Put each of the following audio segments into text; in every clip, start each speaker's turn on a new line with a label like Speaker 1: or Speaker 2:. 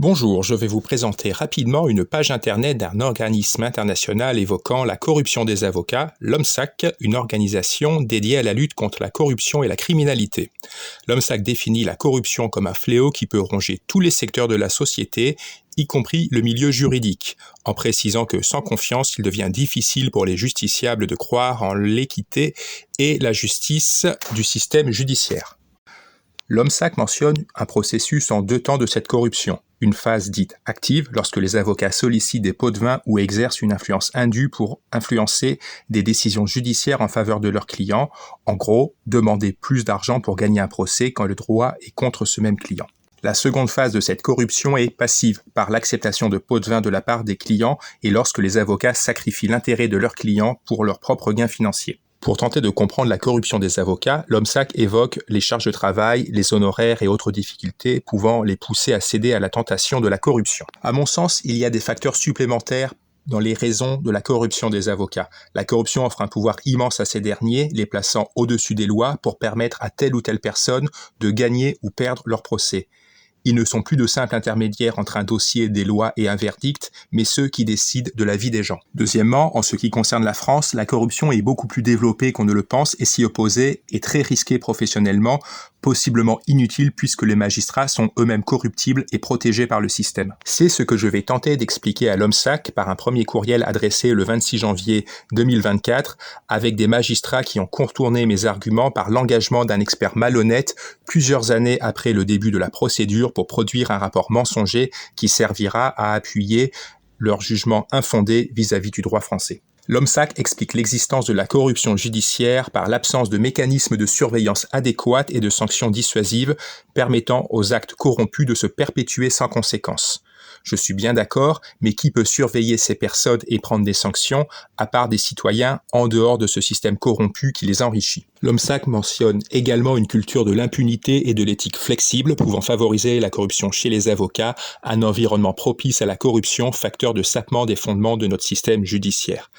Speaker 1: Bonjour, je vais vous présenter rapidement une page internet d'un organisme international évoquant la corruption des avocats, l'OMSAC, une organisation dédiée à la lutte contre la corruption et la criminalité. L'OMSAC définit la corruption comme un fléau qui peut ronger tous les secteurs de la société, y compris le milieu juridique, en précisant que sans confiance, il devient difficile pour les justiciables de croire en l'équité et la justice du système judiciaire. L'OMSAC mentionne un processus en 2 temps de cette corruption. Une phase dite active, lorsque les avocats sollicitent des pots de vin ou exercent une influence indue pour influencer des décisions judiciaires en faveur de leurs clients. En gros, demander plus d'argent pour gagner un procès quand le droit est contre ce même client. La seconde phase de cette corruption est passive, par l'acceptation de pots de vin de la part des clients et lorsque les avocats sacrifient l'intérêt de leurs clients pour leurs propres gains financiers. Pour tenter de comprendre la corruption des avocats, l'OMSAC évoque les charges de travail, les honoraires et autres difficultés pouvant les pousser à céder à la tentation de la corruption. À mon sens, il y a des facteurs supplémentaires dans les raisons de la corruption des avocats. La corruption offre un pouvoir immense à ces derniers, les plaçant au-dessus des lois pour permettre à telle ou telle personne de gagner ou perdre leur procès. Ils ne sont plus de simples intermédiaires entre un dossier, des lois et un verdict, mais ceux qui décident de la vie des gens. Deuxièmement, en ce qui concerne la France, la corruption est beaucoup plus développée qu'on ne le pense et s'y opposer est très risqué professionnellement, possiblement inutile puisque les magistrats sont eux-mêmes corruptibles et protégés par le système. C'est ce que je vais tenter d'expliquer à l'OMSAC par un premier courriel adressé le 26 janvier 2024 avec des magistrats qui ont contourné mes arguments par l'engagement d'un expert malhonnête plusieurs années après le début de la procédure pour produire un rapport mensonger qui servira à appuyer leur jugement infondé vis-à-vis du droit français. L'OMSAC explique l'existence de la corruption judiciaire par l'absence de mécanismes de surveillance adéquates et de sanctions dissuasives permettant aux actes corrompus de se perpétuer sans conséquence. Je suis bien d'accord, mais qui peut surveiller ces personnes et prendre des sanctions, à part des citoyens en dehors de ce système corrompu qui les enrichit? L'OMSAC mentionne également une culture de l'impunité et de l'éthique flexible pouvant favoriser la corruption chez les avocats, un environnement propice à la corruption, facteur de sapement des fondements de notre système judiciaire.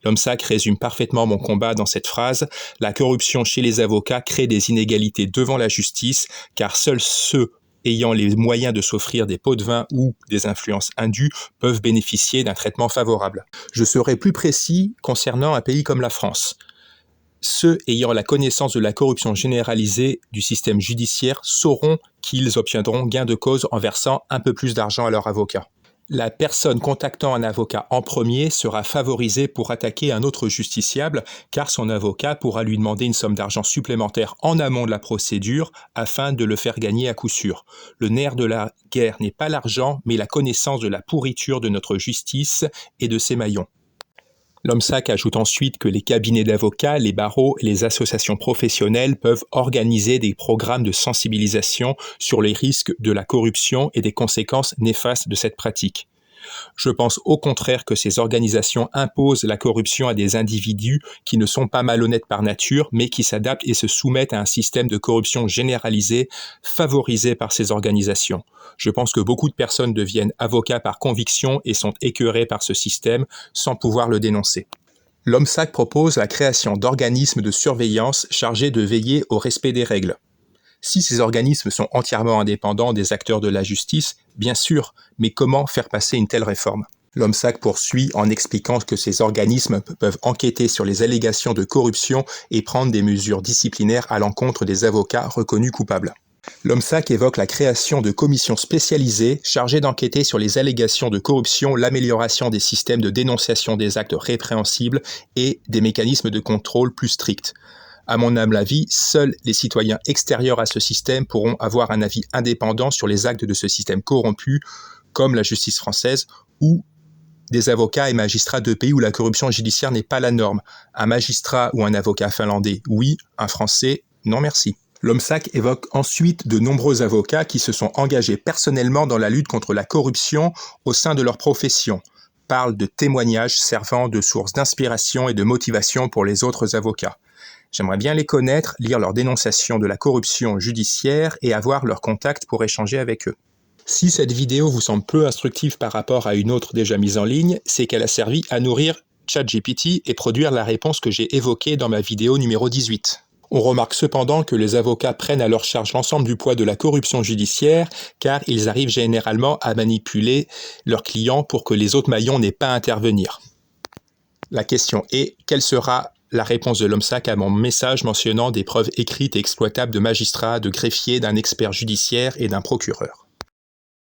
Speaker 1: L'OMSAC résume parfaitement mon combat dans cette phrase. La corruption chez les avocats crée des inégalités devant la justice, car seuls ceux ayant les moyens de s'offrir des pots de vin ou des influences indues peuvent bénéficier d'un traitement favorable. Je serai plus précis concernant un pays comme la France. Ceux ayant la connaissance de la corruption généralisée du système judiciaire sauront qu'ils obtiendront gain de cause en versant un peu plus d'argent à leur avocat. La personne contactant un avocat en premier sera favorisée pour attaquer un autre justiciable car son avocat pourra lui demander une somme d'argent supplémentaire en amont de la procédure afin de le faire gagner à coup sûr. Le nerf de la guerre n'est pas l'argent mais la connaissance de la pourriture de notre justice et de ses maillons. L'OMSAC ajoute ensuite que les cabinets d'avocats, les barreaux et les associations professionnelles peuvent organiser des programmes de sensibilisation sur les risques de la corruption et des conséquences néfastes de cette pratique. Je pense au contraire que ces organisations imposent la corruption à des individus qui ne sont pas malhonnêtes par nature, mais qui s'adaptent et se soumettent à un système de corruption généralisé favorisé par ces organisations. Je pense que beaucoup de personnes deviennent avocats par conviction et sont écœurés par ce système sans pouvoir le dénoncer. L'OMSAC propose la création d'organismes de surveillance chargés de veiller au respect des règles. Si ces organismes sont entièrement indépendants des acteurs de la justice, bien sûr, mais comment faire passer une telle réforme? L'OMSAC poursuit en expliquant que ces organismes peuvent enquêter sur les allégations de corruption et prendre des mesures disciplinaires à l'encontre des avocats reconnus coupables. L'OMSAC évoque la création de commissions spécialisées chargées d'enquêter sur les allégations de corruption, l'amélioration des systèmes de dénonciation des actes répréhensibles et des mécanismes de contrôle plus stricts. À mon humble avis, seuls les citoyens extérieurs à ce système pourront avoir un avis indépendant sur les actes de ce système corrompu, comme la justice française, ou des avocats et magistrats de pays où la corruption judiciaire n'est pas la norme. Un magistrat ou un avocat finlandais, oui, un français, non merci. L'OMSAC évoque ensuite de nombreux avocats qui se sont engagés personnellement dans la lutte contre la corruption au sein de leur profession. Parle de témoignages servant de source d'inspiration et de motivation pour les autres avocats. J'aimerais bien les connaître, lire leurs dénonciations de la corruption judiciaire et avoir leur contact pour échanger avec eux. Si cette vidéo vous semble peu instructive par rapport à une autre déjà mise en ligne, c'est qu'elle a servi à nourrir ChatGPT et produire la réponse que j'ai évoquée dans ma vidéo numéro 18. On remarque cependant que les avocats prennent à leur charge l'ensemble du poids de la corruption judiciaire, car ils arrivent généralement à manipuler leurs clients pour que les autres maillons n'aient pas à intervenir. La question est, quelle sera la réponse de l'OMSAC à mon message mentionnant des preuves écrites et exploitables de magistrats, de greffiers, d'un expert judiciaire et d'un procureur?